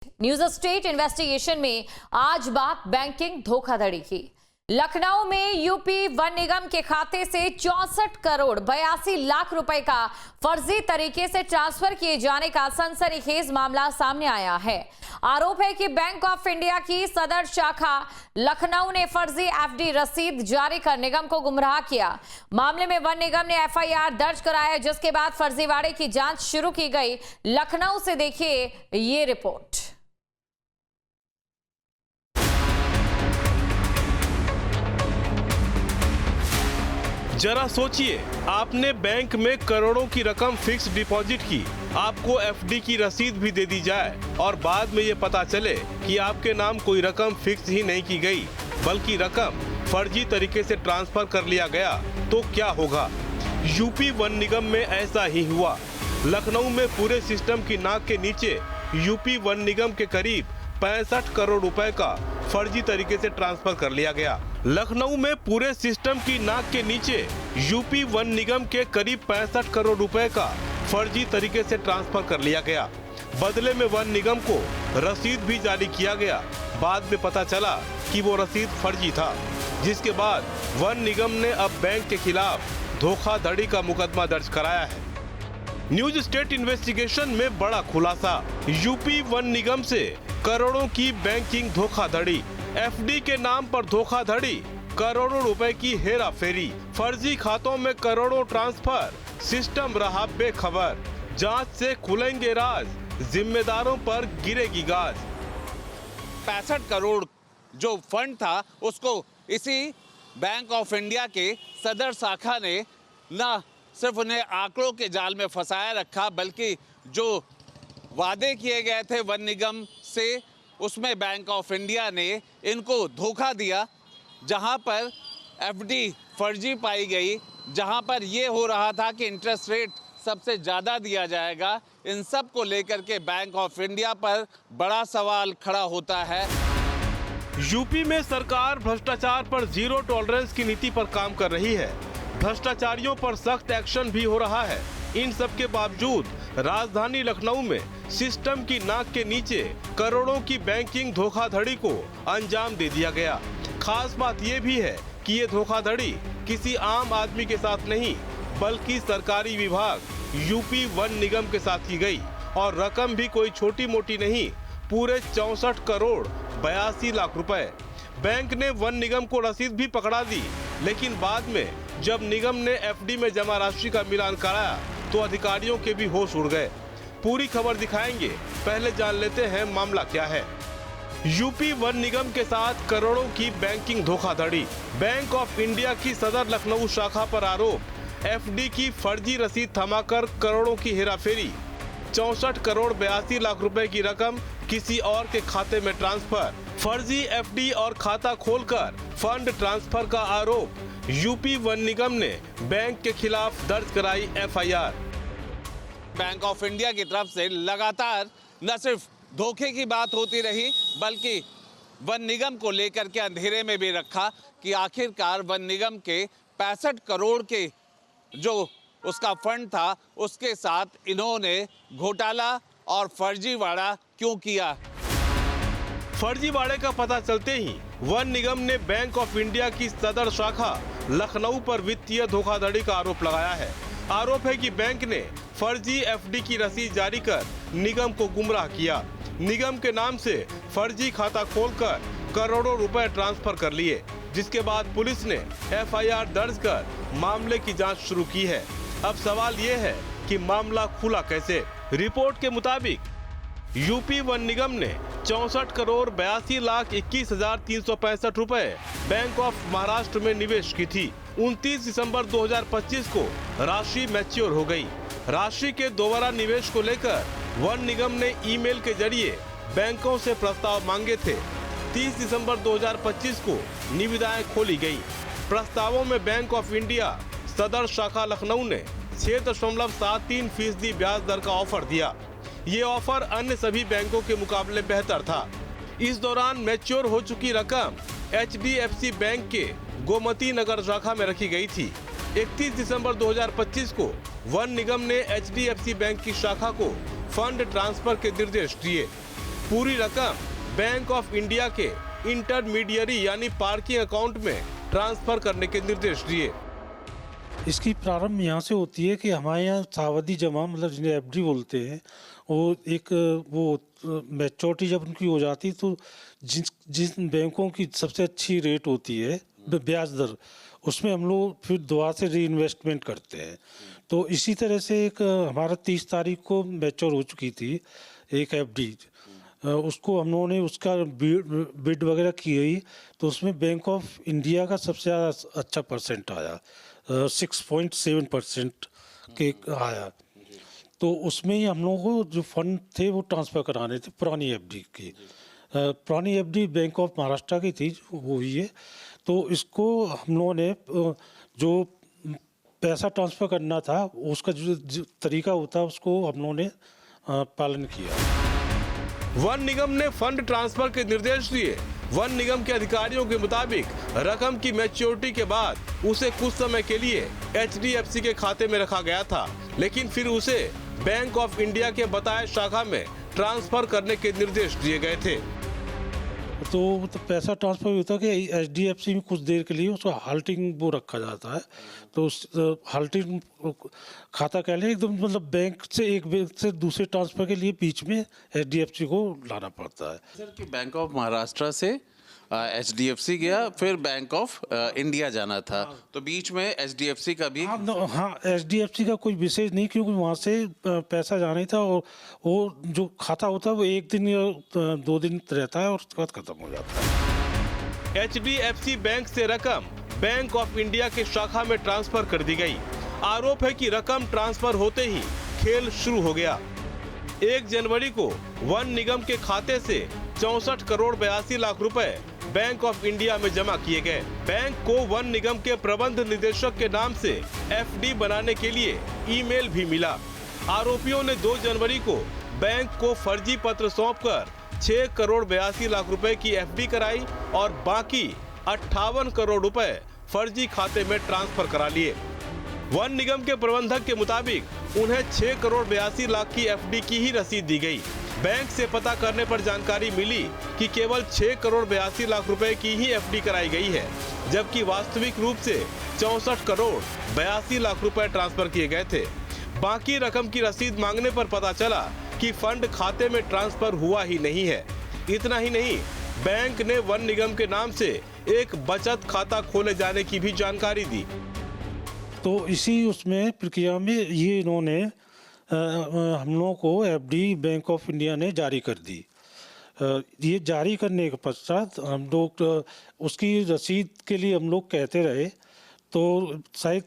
News state investigation में आज बात बैंकिंग धोखाधड़ी की। लखनऊ में यूपी वन निगम के खाते से 64 करोड़ 82 लाख रुपए का फर्जी तरीके से ट्रांसफर किए जाने का सनसनीखेज मामला सामने आया है। आरोप है कि बैंक ऑफ इंडिया की सदर शाखा लखनऊ ने फर्जी एफडी रसीद जारी कर निगम को गुमराह किया। मामले में वन निगम ने एफआईआर दर्ज कराया, जिसके बाद फर्जीवाड़े की जांच शुरू की गई। लखनऊ से देखिए ये रिपोर्ट। जरा सोचिए, आपने बैंक में करोड़ों की रकम फिक्स डिपॉजिट की, आपको एफडी की रसीद भी दे दी जाए और बाद में ये पता चले कि आपके नाम कोई रकम फिक्स ही नहीं की गई, बल्कि रकम फर्जी तरीके से ट्रांसफर कर लिया गया, तो क्या होगा? यूपी वन निगम में ऐसा ही हुआ। लखनऊ में पूरे सिस्टम की नाक के नीचे यूपी वन निगम के करीब 65 करोड़ रुपए का फर्जी तरीके से ट्रांसफर कर लिया गया। लखनऊ में पूरे सिस्टम की नाक के नीचे यूपी वन निगम के करीब 65 करोड़ रुपए का फर्जी तरीके से ट्रांसफर कर लिया गया। बदले में वन निगम को रसीद भी जारी किया गया। बाद में पता चला कि वो रसीद फर्जी था, जिसके बाद वन निगम ने अब बैंक के खिलाफ धोखाधड़ी का मुकदमा दर्ज कराया है। न्यूज स्टेट इन्वेस्टिगेशन में बड़ा खुलासा, यूपी वन निगम से करोड़ों की बैंकिंग धोखाधड़ी, एफडी के नाम पर धोखाधड़ी, करोड़ों रुपए की हेरा फेरी, फर्जी खातों में करोड़ों ट्रांसफर, सिस्टम रहा बेखबर। जांच से खुलेंगे राज, जिम्मेदारों पर गिरेगी गाज। 65 करोड़ जो फंड था उसको इसी बैंक ऑफ इंडिया के सदर शाखा ने न सिर्फ उन्हें आंकड़ों के जाल में फंसाया रखा, बल्कि जो वादे किए गए थे वन निगम से, उसमें बैंक ऑफ इंडिया ने इनको धोखा दिया। जहां पर एफडी फर्जी पाई गई, जहां पर ये हो रहा था कि इंटरेस्ट रेट सबसे ज़्यादा दिया जाएगा, इन सब को लेकर के बैंक ऑफ इंडिया पर बड़ा सवाल खड़ा होता है। यूपी में सरकार भ्रष्टाचार पर जीरो टॉलरेंस की नीति पर काम कर रही है। भ्रष्टाचारियों पर सख्त एक्शन भी हो रहा है। इन सब के बावजूद राजधानी लखनऊ में सिस्टम की नाक के नीचे करोड़ों की बैंकिंग धोखाधड़ी को अंजाम दे दिया गया। खास बात यह भी है कि ये धोखाधड़ी किसी आम आदमी के साथ नहीं, बल्कि सरकारी विभाग यूपी वन निगम के साथ की गई, और रकम भी कोई छोटी मोटी नहीं, पूरे 64 करोड़ 82 लाख रुपए। बैंक ने वन निगम को रसीद भी पकड़ा दी, लेकिन बाद में जब निगम ने एफडी में जमा राशि का मिलान कराया तो अधिकारियों के भी होश उड़ गए। पूरी खबर दिखाएंगे, पहले जान लेते हैं मामला क्या है। यूपी वन निगम के साथ करोड़ों की बैंकिंग धोखाधड़ी। बैंक ऑफ इंडिया की सदर लखनऊ शाखा पर आरोप, एफडी की फर्जी रसीद थमाकर करोड़ों की हेराफेरी, 64 करोड़ 82 लाख रुपए की रकम किसी और के खाते में ट्रांसफर, फर्जी एफडी और खाता खोलकर फंड ट्रांसफर का आरोप। यूपी वन निगम ने बैंक के खिलाफ दर्ज कराई एफआईआर। बैंक ऑफ इंडिया की तरफ से लगातार न सिर्फ धोखे की बात होती रही, बल्कि वन निगम को लेकर के अंधेरे में भी रखा कि आखिरकार वन निगम के 65 करोड़ के जो उसका फंड था, उसके साथ इन्होंने घोटाला और फर्जीवाड़ा क्यों किया। फर्जीवाड़े का पता चलते ही वन निगम ने बैंक ऑफ इंडिया की सदर शाखा लखनऊ पर वित्तीय धोखाधड़ी का आरोप लगाया है। आरोप है कि बैंक ने फर्जी एफडी की रसीद जारी कर निगम को गुमराह किया। निगम के नाम से फर्जी खाता खोलकर करोड़ों रुपए ट्रांसफर कर लिए, जिसके बाद पुलिस ने एफआईआर दर्ज कर मामले की जांच शुरू की है। अब सवाल ये है कि मामला खुला कैसे। रिपोर्ट के मुताबिक यूपी वन निगम ने 64 करोड़ 82 लाख 21,365 रुपए बैंक ऑफ महाराष्ट्र में निवेश की थी। 29 दिसंबर 2025 को राशि मैच्योर हो गई। राशि के दोबारा निवेश को लेकर वन निगम ने ईमेल के जरिए बैंकों से प्रस्ताव मांगे थे। 30 दिसंबर 2025 को निविदाएं खोली गई। प्रस्तावों में बैंक ऑफ इंडिया सदर शाखा लखनऊ ने 6.73% ब्याज दर का ऑफर दिया। ये ऑफर अन्य सभी बैंकों के मुकाबले बेहतर था। इस दौरान मैच्योर हो चुकी रकम HDFC बैंक के गोमती नगर शाखा में रखी गई थी। 31 दिसंबर 2025 को वन निगम ने HDFC बैंक की शाखा को फंड ट्रांसफर के निर्देश दिए। पूरी रकम बैंक ऑफ इंडिया के इंटरमीडियरी यानी पार्किंग अकाउंट में ट्रांसफर करने के निर्देश दिए। इसकी प्रारंभ यहाँ से होती है कि हमारे यहाँ सावधि जमा मतलब जिन्हें एफडी बोलते हैं, वो एक वो मैच्योरिटी जब उनकी हो जाती है तो जिन बैंकों की सबसे अच्छी रेट होती है ब्याज दर, उसमें हम लोग फिर दोबारा से री इन्वेस्टमेंट करते हैं। तो इसी तरह से एक हमारा 30 तारीख को मैच्योर हो चुकी थी एक एफडी, उसको हम लोगों ने उसका बिड वगैरह की गई तो उसमें बैंक ऑफ इंडिया का सबसे ज़्यादा अच्छा परसेंट आया, 6.7% के आया। तो उसमें ही हम लोगों को जो फंड थे वो ट्रांसफ़र कराने थे पुरानी एफडी की। पुरानी एफडी बैंक ऑफ महाराष्ट्र की थी वो ही है। तो इसको हम लोगों ने जो पैसा ट्रांसफ़र करना था उसका जो तरीका होता है उसको हम लोगों ने पालन किया। वन निगम ने फंड ट्रांसफर के निर्देश दिए। वन निगम के अधिकारियों के मुताबिक रकम की मैच्योरिटी के बाद उसे कुछ समय के लिए HDFC के खाते में रखा गया था, लेकिन फिर उसे बैंक ऑफ इंडिया के बताए शाखा में ट्रांसफर करने के निर्देश दिए गए थे। तो पैसा ट्रांसफर होता है कि HDFC में कुछ देर के लिए उसका हाल्टिंग वो रखा जाता है। तो उस हाल्टिंग खाता कह लें एकदम मतलब बैंक से दूसरे ट्रांसफर के लिए बीच में HDFC को लाना पड़ता है। सर कि बैंक ऑफ महाराष्ट्र से HDFC गया, फिर बैंक ऑफ इंडिया जाना था, तो बीच में HDFC का भी हाँ HDFC का कोई विशेष नहीं, क्योंकि वहाँ से पैसा जाना ही था और वो जो खाता होता है वो 1 दिन या 2 दिन रहता है और उसके बाद खत्म हो जाता है। HDFC बैंक से रकम बैंक ऑफ इंडिया के शाखा में ट्रांसफर कर दी गई। आरोप है कि रकम ट्रांसफर होते ही खेल शुरू हो गया। 1 जनवरी को वन निगम के खाते से 64 करोड़ 82 लाख रुपए बैंक ऑफ इंडिया में जमा किए गए। बैंक को वन निगम के प्रबंध निदेशक के नाम से एफडी बनाने के लिए ईमेल भी मिला। आरोपियों ने 2 जनवरी को बैंक को फर्जी पत्र सौंपकर 6 करोड़ 82 लाख रुपए की एफडी कराई और बाकी 58 करोड़ रुपए फर्जी खाते में ट्रांसफर करा लिए। वन निगम के प्रबंधक के मुताबिक उन्हें 6 करोड़ 82 लाख की एफडी की ही रसीद दी गई। बैंक से पता करने पर जानकारी मिली कि केवल 6 करोड़ 82 लाख रुपए की ही एफडी कराई गई है, जबकि वास्तविक रूप से 64 करोड़ 82 लाख रुपए ट्रांसफर किए गए थे। बाकी रकम की रसीद मांगने पर पता चला कि फंड खाते में ट्रांसफर हुआ ही नहीं है। इतना ही नहीं, बैंक ने वन निगम के नाम से एक बचत खाता खोले जाने की भी जानकारी दी। तो इसी उसमें प्रक्रिया में ये इन्होंने हम लोगों को एफडी बैंक ऑफ इंडिया ने जारी कर दी। ये जारी करने के पश्चात हम लोग उसकी रसीद के लिए हम लोग कहते रहे, तो शायद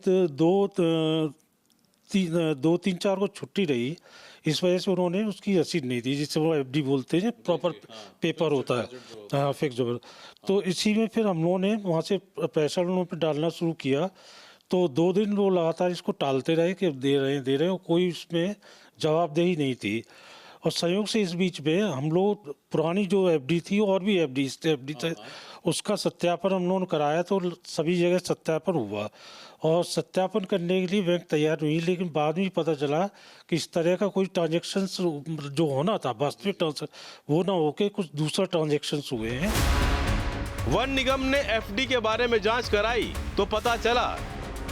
2-3-4 को छुट्टी रही, इस वजह से उन्होंने उसकी रसीद नहीं दी, जिससे वो एफडी बोलते हैं, प्रॉपर पेपर होता है, हाँ फिक्स जबर। तो इसी में फिर हम लोगों ने वहाँ से प्रेशर उन पर डालना शुरू किया। तो 2 दिन वो लगातार इसको टालते रहे कि दे रहे हैं, कोई इसमें जवाबदेही नहीं थी। और संयोग से इस बीच में हम लोग पुरानी जो एफडी थी और भी एफडी थे, उसका सत्यापन हम लोगों ने कराया। तो सभी जगह सत्यापन हुआ और सत्यापन करने के लिए बैंक तैयार हुई, लेकिन बाद में पता चला कि इस तरह का कोई ट्रांजेक्शन जो होना था वास्तविक ट्रांजेक्शन वो ना होके कुछ दूसरा ट्रांजेक्शन हुए हैं। वन निगम ने एफडी के बारे में जांच कराई तो पता चला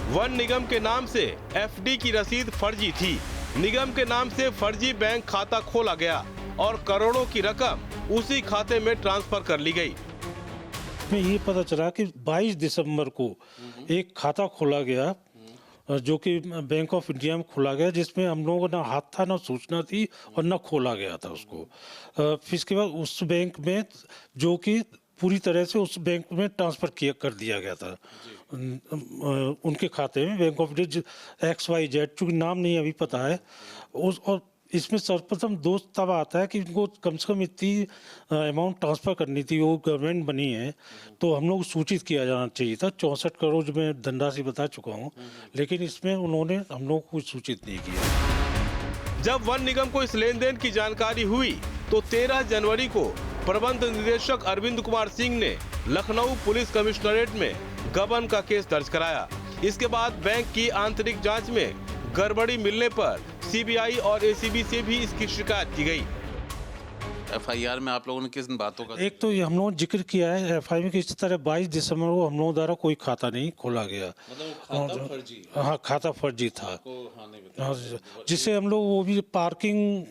वन निगम के नाम से एफडी की रसीद फर्जी थी। निगम के नाम से फर्जी बैंक खाता खोला गया और करोड़ों की रकम उसी खाते में ट्रांसफर कर ली गई। में ये पता चला कि 22 दिसंबर को एक खाता खोला गया जो कि बैंक ऑफ इंडिया में खोला गया, जिसमें हम लोगों का ना हाथ था, ना सूचना थी और ना खोला गया था उसको। फिर इसके बाद उस बैंक में जो कि पूरी तरह से उस बैंक में ट्रांसफ़र कर दिया गया था उनके खाते में, बैंक ऑफ इंडिया XYZ, चूँकि नाम नहीं अभी पता है उस। और इसमें सर्वप्रथम दोष तब आता है कि उनको कम से कम इतनी अमाउंट ट्रांसफ़र करनी थी, वो गवर्नमेंट बनी है तो हम लोग सूचित किया जाना चाहिए था। 64 करोड़ जो मैं धनराशि बता चुका हूँ, लेकिन इसमें उन्होंने हम लोग को सूचित नहीं किया। जब वन निगम को इस लेन देन की जानकारी हुई तो 13 जनवरी को प्रबंध निदेशक अरविंद कुमार सिंह ने लखनऊ पुलिस कमिश्नरेट में गबन का केस दर्ज कराया। इसके बाद बैंक की आंतरिक जांच में गड़बड़ी मिलने पर CBI और ACB से भी इसकी शिकायत की गई। एफआईआर में आप लोगों ने किस बातों का एक तो ये हम लोगों ने जिक्र किया है एफआई में कि इस तरह 22 दिसंबर को हम लोगों द्वारा कोई खाता नहीं खोला गया। खाता फर्जी हाँ, खाता फर्जी था। हाँ, जिसे हम लोग वो भी पार्किंग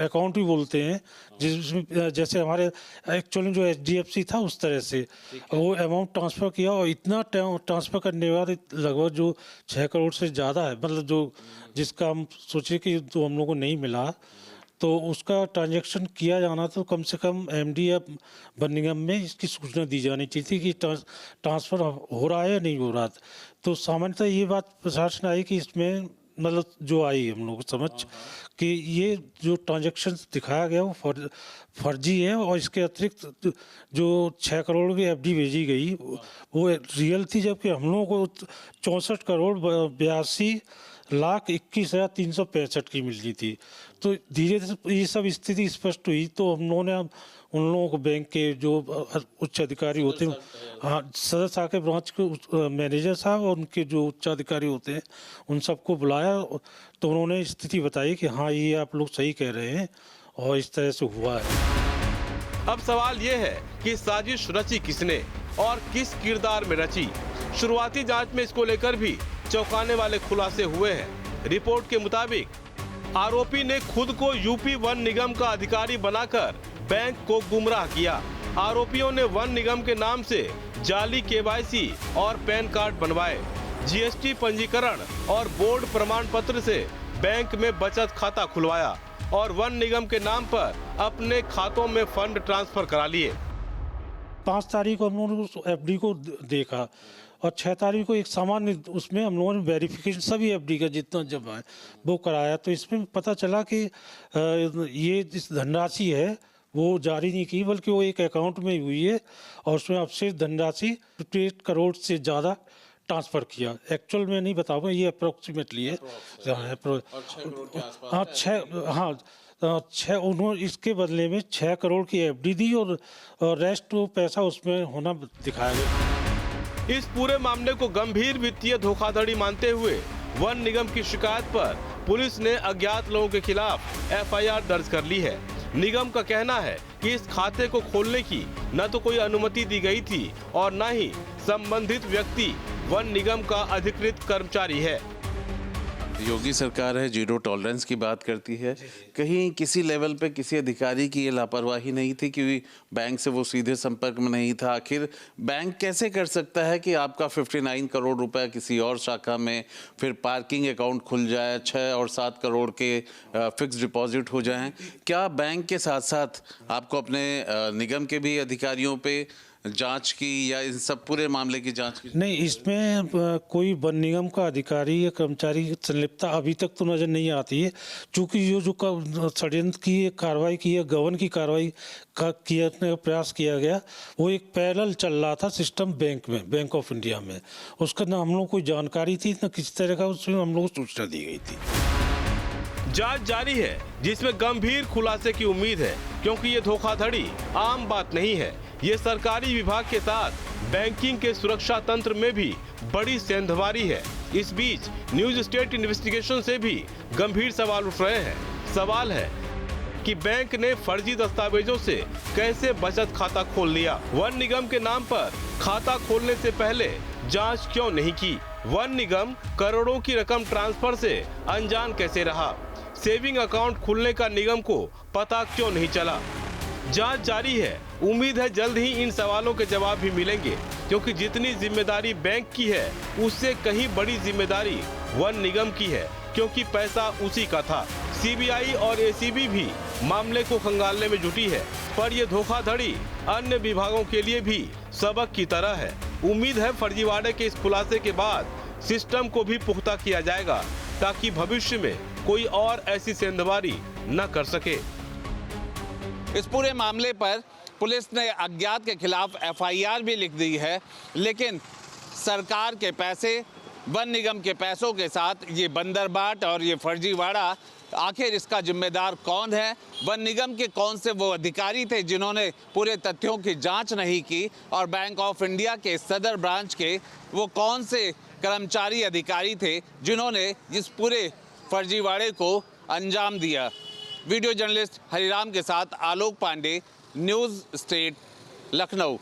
अकाउंट भी बोलते हैं, जिसमें जैसे हमारे एक्चुअली जो एचडीएफसी था उस तरह से वो अमाउंट ट्रांसफ़र किया और इतना ट्रांसफ़र करने के बाद लगभग जो 6 करोड़ से ज़्यादा है, मतलब जो जिसका हम सोचे कि तो हम लोग को नहीं मिला, तो उसका ट्रांजैक्शन किया जाना तो कम से कम एमडी या वन निगम में इसकी सूचना दी जानी चाहिए थी कि ट्रांसफ़र हो रहा है या नहीं हो रहा। तो सामान्यतः ये बात प्रशासन आई कि इसमें मतलब जो आई हम लोग समझ कि ये जो ट्रांजैक्शन दिखाया गया वो फर्जी है और इसके अतिरिक्त जो 6 करोड़ की एफडी भेजी गई वो रियल थी, जबकि हम लोगों को 64 करोड़ 82,21,365 की मिलनी थी। तो धीरे धीरे ये सब स्थिति स्पष्ट हुई, तो हम लोगों ने उन लोगों को बैंक के जो उच्च अधिकारी होते हैं, हाँ, सदर शाखा ब्रांच के मैनेजर साहब और उनके जो उच्च अधिकारी होते हैं उन सबको बुलाया, तो उन्होंने स्थिति बताई कि हाँ ये आप लोग सही कह रहे हैं और इस तरह से हुआ है। अब सवाल ये है कि साजिश रची किसने और किस किरदार में रची। शुरुआती जांच में इसको लेकर भी चौंकाने वाले खुलासे हुए हैं। रिपोर्ट के मुताबिक आरोपी ने खुद को यूपी वन निगम का अधिकारी बनाकर बैंक को गुमराह किया। आरोपियों ने वन निगम के नाम से जाली केवाईसी और पैन कार्ड बनवाए, जीएसटी पंजीकरण और बोर्ड प्रमाण पत्र से बैंक में बचत खाता खुलवाया और वन निगम के नाम पर अपने खातों में फंड ट्रांसफर करा लिए। 5 तारीख को हम लोगों ने एफडी को देखा और 6 तारीख को एक सामान्य उसमें हम लोगों ने वेरिफिकेशन सभी एफडी का जितना जमा है वो कराया। तो इसमें पता चला कि ये जिस धनराशि है वो जारी नहीं की, बल्कि वो एक अकाउंट में हुई है और उसमें अवशेष धनराशि 58 करोड़ से ज़्यादा ट्रांसफ़र किया। एक्चुअल में नहीं बताऊँगा, ये अप्रोक्सीमेटली है। हाँ, 6 उन्होंने इसके बदले में 6 करोड़ की एफडी दी और रेस्ट पैसा उसमें होना दिखाया गया। इस पूरे मामले को गंभीर वित्तीय धोखाधड़ी मानते हुए वन निगम की शिकायत पर पुलिस ने अज्ञात लोगों के खिलाफ एफआईआर दर्ज कर ली है। निगम का कहना है कि इस खाते को खोलने की न तो कोई अनुमति दी गई थी और न ही संबंधित व्यक्ति वन निगम का अधिकृत कर्मचारी है। योगी सरकार है, जीरो टॉलरेंस की बात करती है। कहीं किसी लेवल पे किसी अधिकारी की ये लापरवाही नहीं थी कि बैंक से वो सीधे संपर्क में नहीं था? आखिर बैंक कैसे कर सकता है कि आपका 59 करोड़ रुपए किसी और शाखा में, फिर पार्किंग अकाउंट खुल जाए, 6 और 7 करोड़ के फिक्स डिपॉजिट हो जाएं? क्या बैंक के साथ साथ आपको अपने निगम के भी अधिकारियों पे जांच की या इन सब पूरे मामले की जांच की? नहीं, इसमें कोई वन निगम का अधिकारी या कर्मचारी की संलिप्तता अभी तक तो नज़र नहीं आती है, क्योंकि ये जो षड्यंत्र की कार्रवाई की है, गबन की कार्रवाई का प्रयास किया गया, वो एक पैरेलल चल रहा था सिस्टम बैंक में, बैंक ऑफ इंडिया में। उसका ना हम लोग कोई जानकारी थी न किसी तरह का उसमें हम लोग को सूचना दी गई थी। जांच जारी है जिसमें गंभीर खुलासे की उम्मीद है, क्योंकि ये धोखाधड़ी आम बात नहीं है। ये सरकारी विभाग के साथ बैंकिंग के सुरक्षा तंत्र में भी बड़ी सेंधमारी है। इस बीच न्यूज स्टेट इन्वेस्टिगेशन से भी गंभीर सवाल उठ रहे हैं। सवाल है कि बैंक ने फर्जी दस्तावेजों से कैसे बचत खाता खोल लिया? वन निगम के नाम पर खाता खोलने से पहले जांच क्यों नहीं की? वन निगम करोड़ों की रकम ट्रांसफर से अनजान कैसे रहा? सेविंग अकाउंट खुलने का निगम को पता क्यों नहीं चला? जांच जारी है। उम्मीद है जल्द ही इन सवालों के जवाब भी मिलेंगे, क्योंकि जितनी जिम्मेदारी बैंक की है उससे कहीं बड़ी जिम्मेदारी वन निगम की है, क्योंकि पैसा उसी का था। सीबीआई और एसीबी भी मामले को खंगालने में जुटी है, पर यह धोखाधड़ी अन्य विभागों के लिए भी सबक की तरह है। उम्मीद है फर्जीवाड़े के इस खुलासे के बाद सिस्टम को भी पुख्ता किया जाएगा, ताकि भविष्य में कोई और ऐसी सेंधमारी न कर सके। इस पूरे मामले पर पुलिस ने अज्ञात के खिलाफ एफआईआर भी लिख दी है, लेकिन सरकार के पैसे, वन निगम के पैसों के साथ ये बंदरबाट और ये फर्जीवाड़ा, आखिर इसका जिम्मेदार कौन है? वन निगम के कौन से वो अधिकारी थे जिन्होंने पूरे तथ्यों की जांच नहीं की, और बैंक ऑफ इंडिया के सदर ब्रांच के वो कौन से कर्मचारी अधिकारी थे जिन्होंने इस पूरे फर्जीवाड़े को अंजाम दिया? वीडियो जर्नलिस्ट हरिराम के साथ आलोक पांडे, न्यूज़ स्टेट, लखनऊ।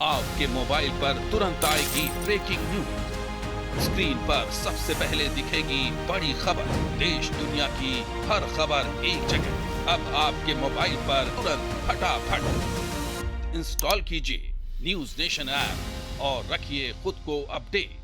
आपके मोबाइल पर तुरंत आएगी ब्रेकिंग न्यूज। स्क्रीन पर सबसे पहले दिखेगी बड़ी खबर। देश दुनिया की हर खबर एक जगह। अब आपके मोबाइल पर तुरंत फटाफट इंस्टॉल कीजिए न्यूज नेशन ऐप और रखिए खुद को अपडेट।